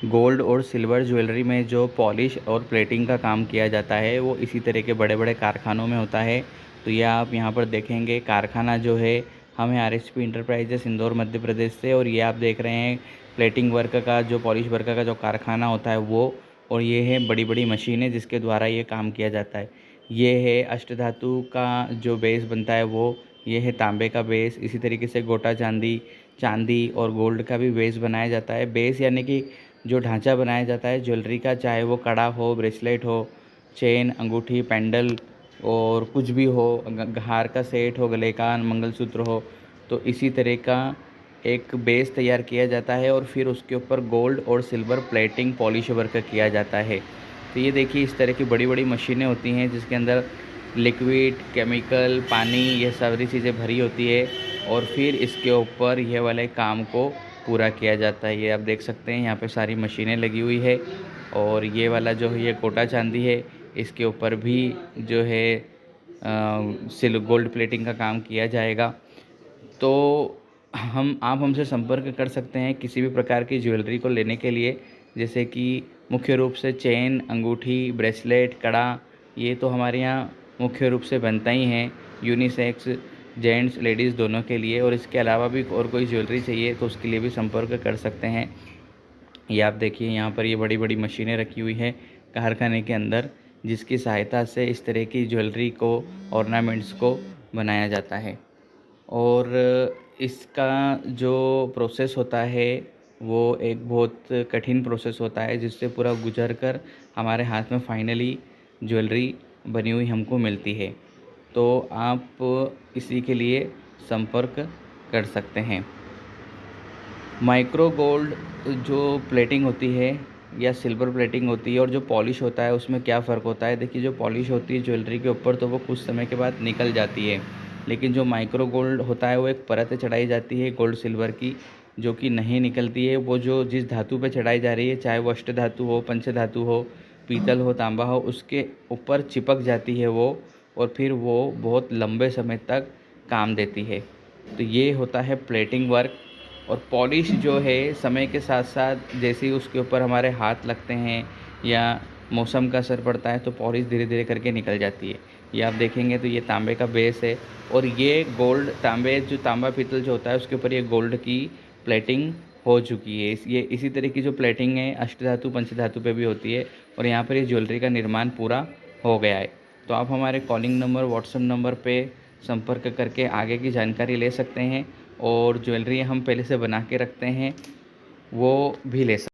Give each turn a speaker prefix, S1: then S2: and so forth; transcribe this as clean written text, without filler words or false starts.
S1: Gold और silver jewellery में जो पॉलिश और प्लेटिंग का काम किया जाता है वो इसी तरह के बड़े बड़े कारखानों में होता है। तो ये आप यहाँ पर देखेंगे कारखाना जो है हमें आरएसपी इंटरप्राइजेस इंदौर मध्य प्रदेश से, और ये आप देख रहे हैं प्लेटिंग वर्क का जो पॉलिश वर्क का जो कारखाना होता है वो, और ये है बड़ी बड़ी मशीनें जिसके द्वारा ये काम किया जाता है। ये है अष्टधातु का जो बेस बनता है वो, ये है तांबे का बेस। इसी तरीके से गोटा चांदी, चांदी और गोल्ड का भी बेस बनाया जाता है। बेस यानी कि जो ढांचा बनाया जाता है ज्वेलरी का, चाहे वो कड़ा हो, ब्रेसलेट हो, चेन, अंगूठी, पेंडल और कुछ भी हो, हार का सेट हो, गले का मंगलसूत्र हो, तो इसी तरह का एक बेस तैयार किया जाता है और फिर उसके ऊपर गोल्ड और सिल्वर प्लेटिंग पॉलिश वर्क किया जाता है। तो ये देखिए इस तरह की बड़ी बड़ी मशीनें होती हैं जिसके अंदर लिक्विड, केमिकल, पानी, ये सारी चीज़ें भरी होती है और फिर इसके ऊपर यह वाले काम को पूरा किया जाता है। ये आप देख सकते हैं यहाँ पे सारी मशीनें लगी हुई है, और ये वाला जो है ये कोटा चांदी है, इसके ऊपर भी जो है सिल गोल्ड प्लेटिंग का काम किया जाएगा। तो आप हमसे संपर्क कर सकते हैं किसी भी प्रकार की ज्वेलरी को लेने के लिए, जैसे कि मुख्य रूप से चेन, अंगूठी, ब्रेसलेट, कड़ा, ये तो हमारे यहाँ मुख्य रूप से बनता ही है यूनिसेक्स, जेंट्स लेडीज़ दोनों के लिए। और इसके अलावा भी और कोई ज्वेलरी चाहिए तो उसके लिए भी संपर्क कर सकते हैं। ये आप देखिए यहाँ पर ये बड़ी बड़ी मशीनें रखी हुई है कारखाने के अंदर, जिसकी सहायता से इस तरह की ज्वेलरी को, ऑर्नामेंट्स को बनाया जाता है। और इसका जो प्रोसेस होता है वो एक बहुत कठिन प्रोसेस होता है, जिससे पूरा गुजर कर हमारे हाथ में फाइनली ज्वेलरी बनी हुई हमको मिलती है। तो आप इसी के लिए संपर्क कर सकते हैं। माइक्रो गोल्ड जो प्लेटिंग होती है या सिल्वर प्लेटिंग होती है और जो पॉलिश होता है उसमें क्या फ़र्क होता है। देखिए जो पॉलिश होती है ज्वेलरी के ऊपर तो वो कुछ समय के बाद निकल जाती है, लेकिन जो माइक्रो गोल्ड होता है वो एक परत चढ़ाई जाती है गोल्ड सिल्वर की, जो कि नहीं निकलती है। वो जो जिस धातु पे चढ़ाई जा रही है, चाहे वो अष्ट धातु हो, पंच धातु हो, पीतल हो, तांबा हो, उसके ऊपर चिपक जाती है वो, और फिर वो बहुत लंबे समय तक काम देती है। तो ये होता है प्लेटिंग वर्क। और पॉलिश जो है समय के साथ साथ जैसे ही उसके ऊपर हमारे हाथ लगते हैं या मौसम का असर पड़ता है तो पॉलिश धीरे धीरे करके निकल जाती है। ये आप देखेंगे तो ये तांबे का बेस है, और ये गोल्ड, तांबे जो तांबा पीतल जो होता है उसके ऊपर ये गोल्ड की प्लेटिंग हो चुकी है। ये इसी तरह की जो प्लेटिंग है अष्टधातु पंचधातु पे भी होती है, और यहाँ पर ये ज्वेलरी का निर्माण पूरा हो गया है। तो आप हमारे कॉलिंग नंबर, व्हाट्सएप नंबर पे संपर्क करके आगे की जानकारी ले सकते हैं, और ज्वेलरी हम पहले से बना के रखते हैं वो भी ले सकते हैं।